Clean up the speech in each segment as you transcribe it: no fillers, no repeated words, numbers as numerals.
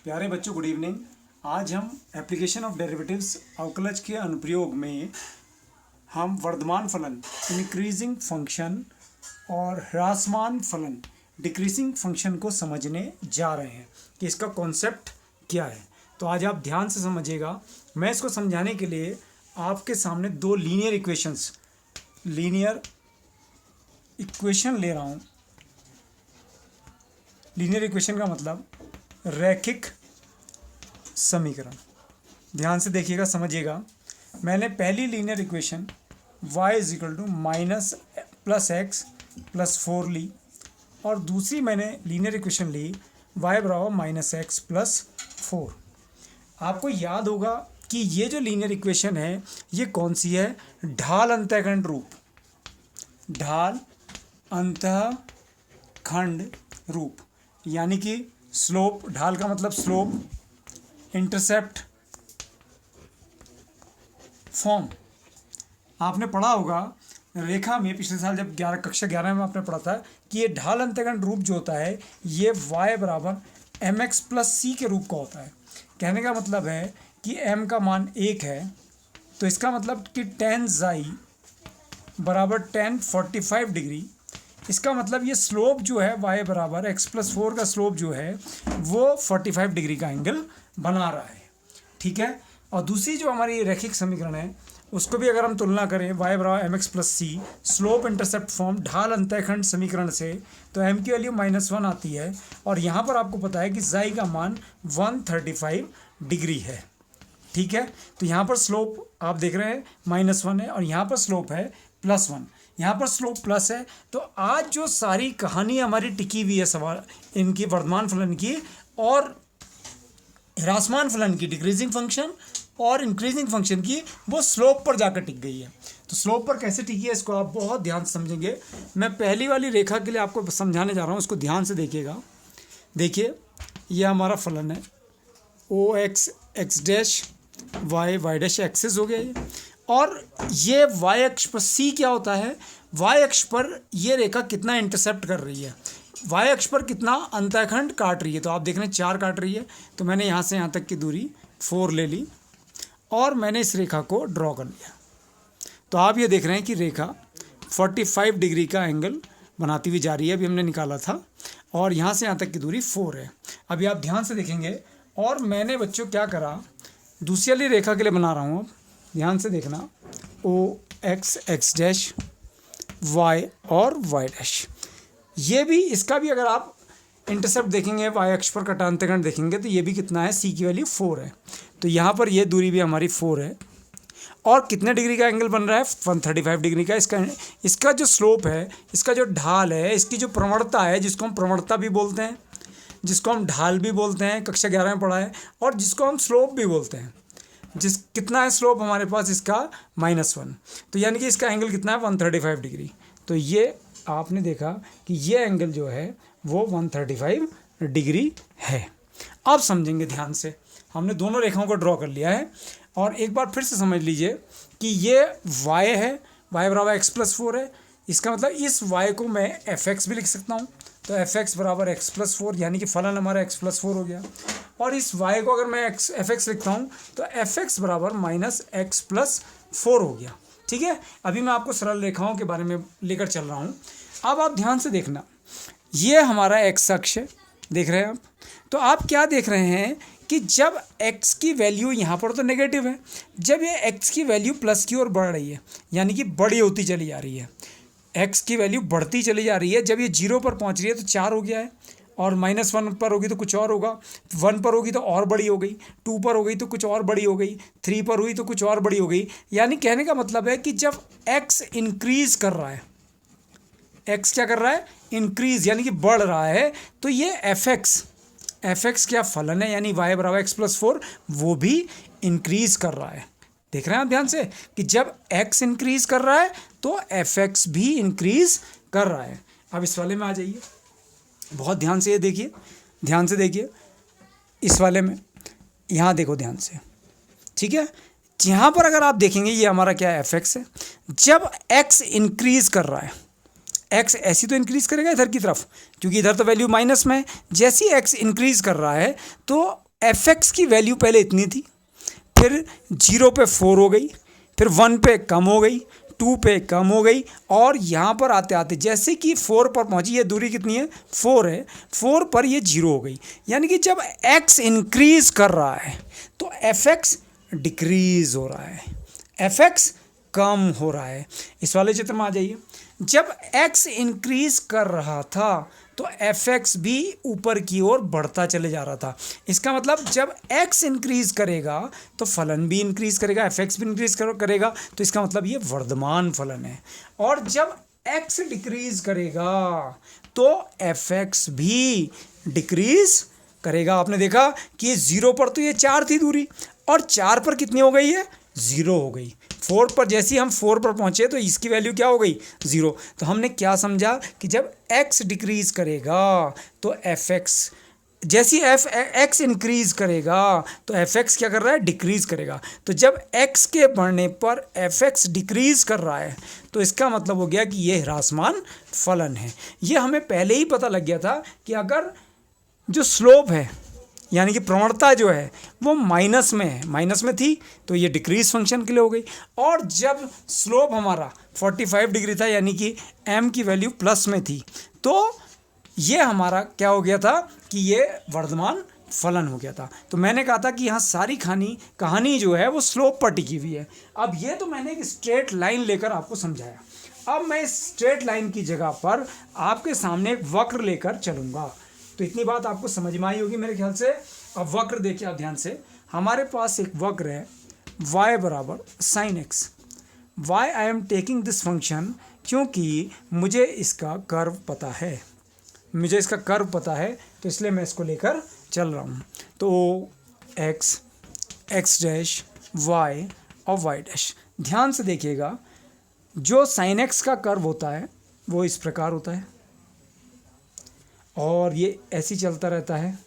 प्यारे बच्चों, good evening. आज हम एप्लीकेशन ऑफ डेरिवेटिव्स अवकलज के अनुप्रयोग में हम वर्धमान फलन इंक्रीजिंग फंक्शन और ह्रासमान फलन डिक्रीजिंग फंक्शन को समझने जा रहे हैं कि इसका कॉन्सेप्ट क्या है। तो आज आप ध्यान से समझिएगा। मैं इसको समझाने के लिए आपके सामने दो लीनियर इक्वेशन ले रहा हूँ। लीनियर इक्वेशन का मतलब रैखिक समीकरण। ध्यान से देखिएगा, समझिएगा। मैंने पहली लीनियर इक्वेशन y = -+x+4 ली और दूसरी मैंने लीनियर इक्वेशन ली y = -x+4। आपको याद होगा कि ये जो लीनियर इक्वेशन है ये कौन सी है? ढाल अंतःखंड रूप। ढाल अंतःखंड रूप यानी कि स्लोप, ढाल का मतलब स्लोप, इंटरसेप्ट फॉर्म। आपने पढ़ा होगा रेखा में, पिछले साल जब कक्षा 11 में आपने पढ़ा था कि ये ढाल अंतःखंड रूप जो होता है ये y = mx+c के रूप का होता है। कहने का मतलब है कि m का मान 1 है, तो इसका मतलब कि tan xi = tan 45 डिग्री। इसका मतलब ये स्लोप जो है y = x+4 का स्लोप जो है वो 45 डिग्री का एंगल बना रहा है। ठीक है। और दूसरी जो हमारी रैखिक समीकरण है उसको भी अगर हम तुलना करें y = mx+c slope intercept form ढाल अंतःखंड समीकरण से, तो m की वैल्यू -1 आती है और यहाँ पर आपको पता है कि xi का मान 135 डिग्री है। ठीक है। तो यहाँ पर स्लोप आप देख रहे हैं -1 है और यहाँ पर स्लोप है +1। यहाँ पर स्लोप प्लस है। तो आज जो सारी कहानी हमारी टिकी हुई है सवाल इनकी वर्धमान फलन की और ह्रासमान फलन की, डिक्रीजिंग फंक्शन और इंक्रीजिंग फंक्शन की, वो स्लोप पर जाकर टिक गई है। तो स्लोप पर कैसे टिकी है इसको आप बहुत ध्यान से समझेंगे। मैं पहली वाली रेखा के लिए आपको समझाने जा रहा हूँ, उसको ध्यान से देखिएगा। देखिए यह हमारा फलन है OX x' y एक्सिस हो गया ये, और ये y अक्ष पर c क्या होता है? y अक्ष पर ये रेखा कितना इंटरसेप्ट कर रही है, y अक्ष पर कितना अंतःखंड काट रही है। तो आप देख रहे हैं 4 काट रही है, तो मैंने यहाँ से यहाँ तक की दूरी 4 ले ली और मैंने इस रेखा को ड्रॉ कर लिया। तो आप ये देख रहे हैं कि रेखा 45 डिग्री का एंगल बनाती हुई जा रही है। अभी हमने निकाला था और यहाँ से यहाँ तक की दूरी 4 है। अभी आप ध्यान से देखेंगे और मैंने बच्चों क्या करा, दूसरी वाली रेखा के लिए बना रहा हूँ। अब ध्यान से देखना, OX x' y और y'। ये भी, इसका भी अगर आप इंटरसेप्ट देखेंगे, y अक्ष पर कटा अंतःखंड देखेंगे तो ये भी कितना है? c की वैल्यू 4 है। तो यहाँ पर ये दूरी भी हमारी 4 है और कितने डिग्री का एंगल बन रहा है? 135 डिग्री का। इसका जो स्लोप है, इसका जो ढाल है, इसकी जो प्रवणता है, जिसको हम प्रवणता भी बोलते हैं, जिसको हम ढाल भी बोलते हैं, कक्षा 11 में पढ़ा है, और जिसको हम स्लोप भी बोलते हैं। कितना है स्लोप हमारे पास? इसका -1। तो यानी कि इसका एंगल कितना है? 135 डिग्री। तो ये आपने देखा कि ये एंगल जो है वो 135 डिग्री है। अब समझेंगे ध्यान से। हमने दोनों रेखाओं को ड्रॉ कर लिया है और एक बार फिर से समझ लीजिए कि ये y है, y = x+4 है। इसका मतलब इस y को मैं fx भी लिख सकता हूँ। तो fx = x+4 यानी कि फलन हमारा x+4 हो गया। और इस y को अगर मैं fx लिखता हूँ तो fx = -x+4 हो गया। ठीक है। अभी मैं आपको सरल रेखाओं के बारे में लेकर चल रहा हूँ। अब आप ध्यान से देखना, ये हमारा x अक्ष है, देख रहे हैं आप। तो आप क्या देख रहे हैं कि जब x की वैल्यू यहाँ पर तो नेगेटिव है, जब ये x की वैल्यू प्लस की ओर बढ़ रही है यानी कि बड़ी होती चली जा रही है, x की वैल्यू बढ़ती चली जा रही है। जब ये 0 पर पहुँच रही है तो 4 हो गया है, और -1 पर होगी तो कुछ और होगा, 1 पर होगी तो और बड़ी हो गई, 2 पर हो गई तो कुछ और बड़ी हो गई, 3 पर हुई तो कुछ और बड़ी हो गई। यानी कहने का मतलब है कि जब x इंक्रीज कर रहा है, x क्या कर रहा है? इंक्रीज यानी कि बढ़ रहा है, तो ये fx क्या फलन है यानी y = x+4, वो भी इंक्रीज कर रहा है। देख रहे हैं आप ध्यान से कि जब x इंक्रीज कर रहा है तो fx भी इंक्रीज कर रहा है। अब इस वाले में आ जाइए, बहुत ध्यान से ये देखिए, ध्यान से देखिए इस वाले में, यहाँ देखो ध्यान से। ठीक है। यहाँ पर अगर आप देखेंगे ये हमारा क्या है? fx है। जब x इंक्रीज कर रहा है, एक्स ऐसी तो इंक्रीज़ करेगा इधर की तरफ, क्योंकि इधर तो वैल्यू माइनस में है। जैसे ही एक्स इंक्रीज़ कर रहा है तो एफ एक्स की वैल्यू पहले इतनी थी, फिर 0 पे 4 हो गई, फिर 1 पे कम हो गई, 2 पे कम हो गई, और यहाँ पर आते आते जैसे कि 4 पर पहुँची, ये दूरी कितनी है 4 है, 4 पर ये 0 हो गई। यानी कि जब x इंक्रीज कर रहा है तो एफ एक्स डिक्रीज हो रहा है, एफ एक्स कम हो रहा है। इस वाले चित्र में आ जाइए, जब x इंक्रीज कर रहा था तो एफ एक्स भी ऊपर की ओर बढ़ता चले जा रहा था। इसका मतलब जब x इंक्रीज करेगा तो फलन भी इंक्रीज करेगा, एफ एक्स भी इंक्रीज करेगा, तो इसका मतलब ये वर्धमान फलन है। और जब x डिक्रीज करेगा तो एफ एक्स भी डिक्रीज करेगा। आपने देखा कि ये 0 पर तो ये 4 थी दूरी, और 4 पर कितनी हो गई है 0 हो गई। 4 पर जैसे ही हम 4 पर पहुंचे तो इसकी वैल्यू क्या हो गई 0। तो हमने क्या समझा कि जब x डिक्रीज करेगा तो एफ एक्स, जैसी एक्स इंक्रीज करेगा तो एफ एक्स क्या कर रहा है डिक्रीज करेगा। तो जब x के बढ़ने पर एफ एक्स डिक्रीज कर रहा है तो इसका मतलब हो गया कि ये ह्रासमान फलन है। ये हमें पहले ही पता लग गया था कि अगर जो स्लोप है यानी कि प्रवणता जो है वो माइनस में है, माइनस में थी तो ये डिक्रीज फंक्शन के लिए हो गई, और जब स्लोप हमारा 45 डिग्री था यानी कि m की वैल्यू प्लस में थी तो ये हमारा क्या हो गया था कि ये वर्धमान फलन हो गया था। तो मैंने कहा था कि यहाँ सारी कहानी जो है वो स्लोप पर टिकी हुई है। अब ये तो मैंने एक स्ट्रेट लाइन लेकर आपको समझाया, अब मैं इस स्ट्रेट लाइन की जगह पर आपके सामने एक वक्र लेकर चलूँगा। तो इतनी बात आपको समझ में आई होगी मेरे ख्याल से। अब वक्र देखिए आप ध्यान से, हमारे पास एक वक्र है y बराबर sine x. Why I am taking this function क्योंकि मुझे इसका कर्व पता है, मुझे इसका कर्व पता है तो इसलिए मैं इसको लेकर चल रहा हूँ। तो x, x डैश y और y डैश, ध्यान से देखिएगा जो साइन एक्स का कर्व होता है वो इस प्रकार होता है और ये ऐसे ही चलता रहता है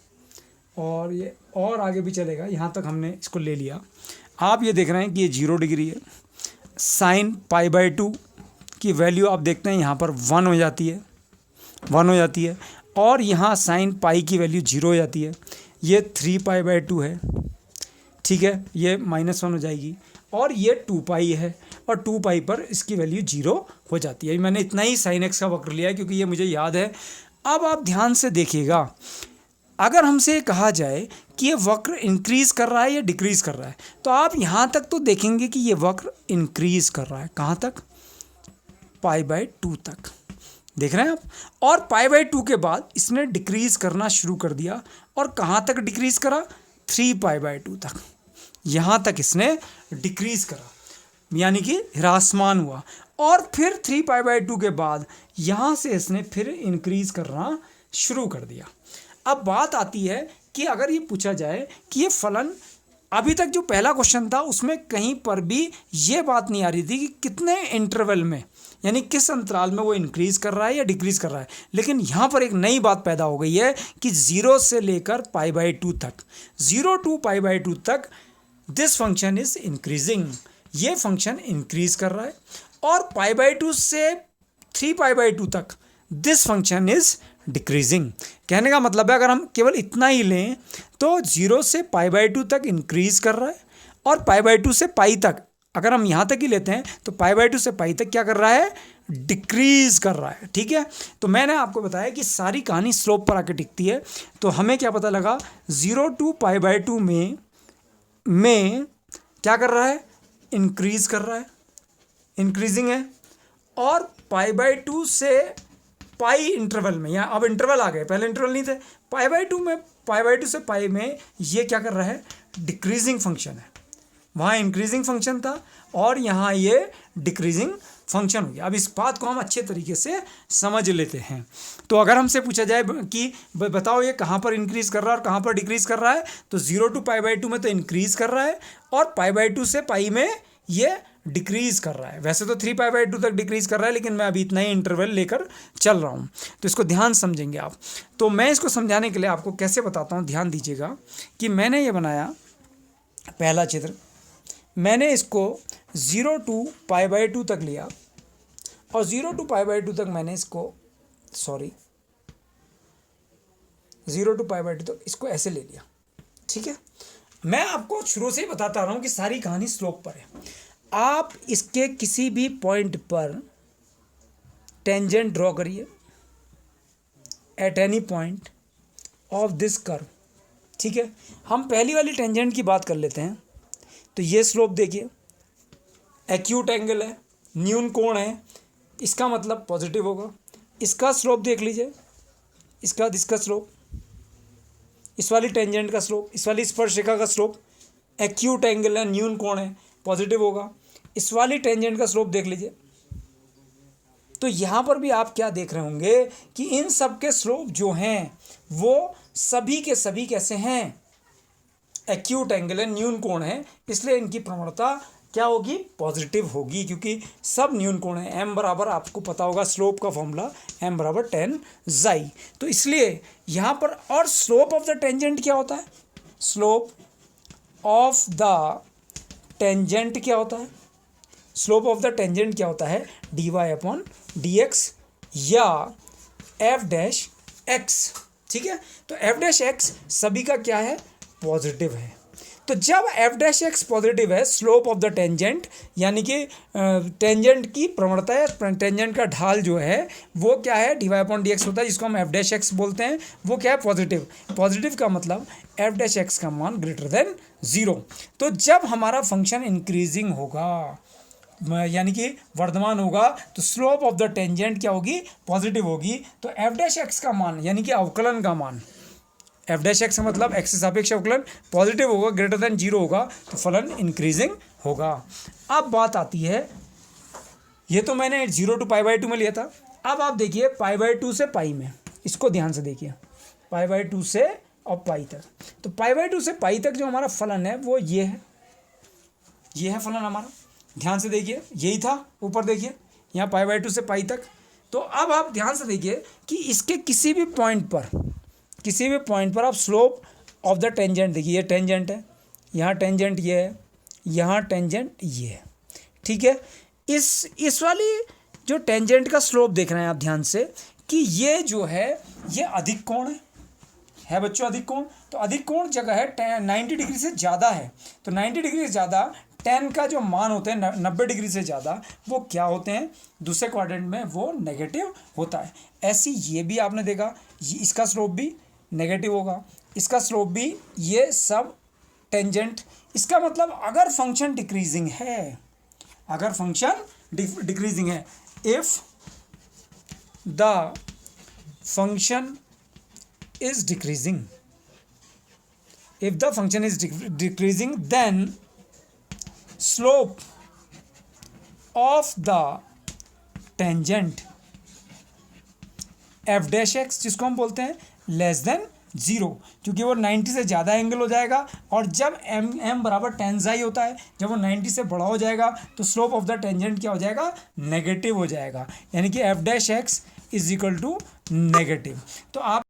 और ये और आगे भी चलेगा, यहाँ तक हमने इसको ले लिया। आप ये देख रहे हैं कि ये 0 डिग्री है, साइन π/2 की वैल्यू आप देखते हैं यहाँ पर 1 हो जाती है, 1 हो जाती है, और यहाँ साइन पाई की वैल्यू 0 हो जाती है। ये 3π/2 है, ठीक है, ये -1 हो जाएगी, और ये 2π है और 2π पर इसकी वैल्यू 0 हो जाती है। मैंने इतना ही साइन एक्स का वक्र लिया है क्योंकि ये मुझे याद है। अब आप ध्यान से देखिएगा, अगर हमसे कहा जाए कि ये वक्र इंक्रीज कर रहा है या डिक्रीज कर रहा है तो आप यहाँ तक तो देखेंगे कि ये वक्र इंक्रीज कर रहा है। कहाँ तक? π/2 तक, देख रहे हैं आप। और π/2 के बाद इसने डिक्रीज करना शुरू कर दिया, और कहाँ तक डिक्रीज करा? 3π/2 तक, यहाँ तक इसने डिक्रीज करा यानी कि ह्रासमान हुआ। और फिर 3π/2 के बाद यहाँ से इसने फिर इंक्रीज करना शुरू कर दिया। अब बात आती है कि अगर ये पूछा जाए कि ये फलन, अभी तक जो पहला क्वेश्चन था उसमें कहीं पर भी ये बात नहीं आ रही थी कि कितने इंटरवल में यानी किस अंतराल में वो इंक्रीज कर रहा है या डिक्रीज कर रहा है, लेकिन यहाँ पर एक नई बात पैदा हो गई है कि 0 से लेकर π/2 तक, 0 to π/2 तक दिस फंक्शन इज इंक्रीजिंग, ये फंक्शन इंक्रीज कर रहा है। और π/2 से 3π/2 तक दिस फंक्शन इज डिक्रीजिंग। कहने का मतलब है अगर हम केवल इतना ही लें तो 0 से π/2 तक इंक्रीज कर रहा है, और π/2 से π तक अगर हम यहाँ तक ही लेते हैं तो π/2 से π तक क्या कर रहा है? डिक्रीज कर रहा है, ठीक है। तो मैंने आपको बताया कि सारी कहानी स्लोप पर आके टिकती है। तो हमें क्या पता लगा? 0 to π/2 में क्या कर रहा है? इंक्रीज कर रहा है, इंक्रीजिंग है। और π/2 से पाई इंटरवल में, यहाँ अब इंटरवल आ गए, पहले इंटरवल नहीं थे, π/2 से पाई में ये क्या कर रहा है? डिक्रीजिंग फंक्शन है। वहाँ इंक्रीजिंग फंक्शन था और यहाँ ये डिक्रीजिंग फंक्शन हो गया। अब इस बात को हम अच्छे तरीके से समझ लेते हैं। तो अगर हमसे पूछा जाए कि बताओ ये कहाँ पर इंक्रीज कर रहा है और कहाँ पर डिक्रीज कर रहा है, तो 0 to π/2 में तो इंक्रीज कर रहा है और π/2 से पाई में ये डिक्रीज कर रहा है। वैसे तो 3π/2 तक डिक्रीज कर रहा है, लेकिन मैं अभी इतना ही इंटरवल लेकर चल रहा हूँ, तो इसको ध्यान समझेंगे आप। तो मैं इसको समझाने के लिए आपको कैसे बताता हूँ, ध्यान दीजिएगा कि मैंने ये बनाया पहला चित्र, मैंने इसको 0 to π/2 तक लिया और 0 to π/2 तक मैंने इसको 0 to π/2 तक इसको ऐसे ले लिया, ठीक है, मैं आपको शुरू से ही बताता रहा हूँ कि सारी कहानी स्लोप पर है। आप इसके किसी भी पॉइंट पर टेंजेंट ड्रॉ करिए at any point of this curve, ठीक है। हम पहली वाली टेंजेंट की बात कर लेते हैं। तो ये स्लोप देखिए, एक्यूट एंगल है, न्यून कोण है, इसका मतलब पॉजिटिव होगा। इसका स्लोप देख लीजिए, इसका स्लोप, इस वाली टेंजेंट का स्लोप, इस वाली स्पर्शरेखा का स्लोप, एक्यूट एंगल है, न्यून कोण है, पॉजिटिव होगा। इस वाली टेंजेंट का स्लोप देख लीजिए। तो यहाँ पर भी आप क्या देख रहे होंगे कि इन सब के स्लोप जो हैं वो सभी के सभी कैसे हैं, एक्यूट एंगल है, न्यून कोण है, इसलिए इनकी प्रवणता क्या होगी, पॉजिटिव होगी, क्योंकि सब न्यून कोण है। m बराबर, आपको पता होगा स्लोप का फॉर्मूला, m बराबर tan xi। तो इसलिए यहाँ पर, और स्लोप ऑफ द टेंजेंट क्या होता है, स्लोप ऑफ द टेंजेंट क्या होता है, स्लोप ऑफ द टेंजेंट क्या होता है, dy/dx या f'(x), ठीक है। तो f'(x) सभी का क्या है, पॉजिटिव है। तो जब f'(x) पॉजिटिव है, स्लोप ऑफ द टेंजेंट यानी कि टेंजेंट की प्रवणता या टेंजेंट का ढाल जो है वो क्या है, dy/dx होता है, जिसको हम f'(x) बोलते हैं, वो क्या है, पॉजिटिव। पॉजिटिव का मतलब f'(x) का मान ग्रेटर देन 0। तो जब हमारा फंक्शन इंक्रीजिंग होगा यानी कि वर्धमान होगा, तो स्लोप ऑफ द टेंजेंट क्या होगी, पॉजिटिव होगी। तो f'(x) का मान यानी कि अवकलन का मान, f'(x) का मतलब x से सापेक्ष अवकलन पॉजिटिव होगा, ग्रेटर देन 0 होगा, तो फलन इंक्रीजिंग होगा। अब बात आती है, ये तो मैंने 0 to π/2 में लिया था। अब आप देखिए π/2 से पाई में, इसको ध्यान से देखिए, π/2 से और पाई तक। तो π/2 से पाई तक जो हमारा फलन है वो ये है फलन हमारा, ध्यान से देखिए, यही था। ऊपर देखिए यहाँ π/2 से पाई तक। तो अब आप ध्यान से देखिए कि इसके किसी भी पॉइंट पर आप स्लोप ऑफ द टेंजेंट देखिए, ये टेंजेंट है, यहाँ टेंजेंट ये है, यहाँ टेंजेंट ये है, ठीक है। इस वाली जो टेंजेंट का स्लोप देख रहे हैं आप ध्यान से कि ये जो है ये अधिक कोण है बच्चों, अधिक कोण। तो अधिक कोण जगह है 90 डिग्री से ज़्यादा है। तो 90 डिग्री से ज़्यादा tan का जो मान होते हैं 90 डिग्री से ज़्यादा, वो क्या होते हैं, दूसरे क्वाड्रेंट में वो नेगेटिव होता है। ऐसी ये भी आपने देखा, इसका स्लोप भी नेगेटिव होगा, इसका स्लोप भी, ये सब टेंजेंट। इसका मतलब अगर फंक्शन डिक्रीजिंग है, if the function is decreasing, then slope of the tangent f'(x) जिसको हम बोलते हैं लेस देन 0, क्योंकि वो 90 से ज़्यादा एंगल हो जाएगा। और जब m बराबर tan xi होता है, जब वो 90 से बड़ा हो जाएगा तो स्लोप ऑफ द टेंजेंट क्या हो जाएगा, नेगेटिव हो जाएगा, यानी कि f'(x) is equal to negative. तो आप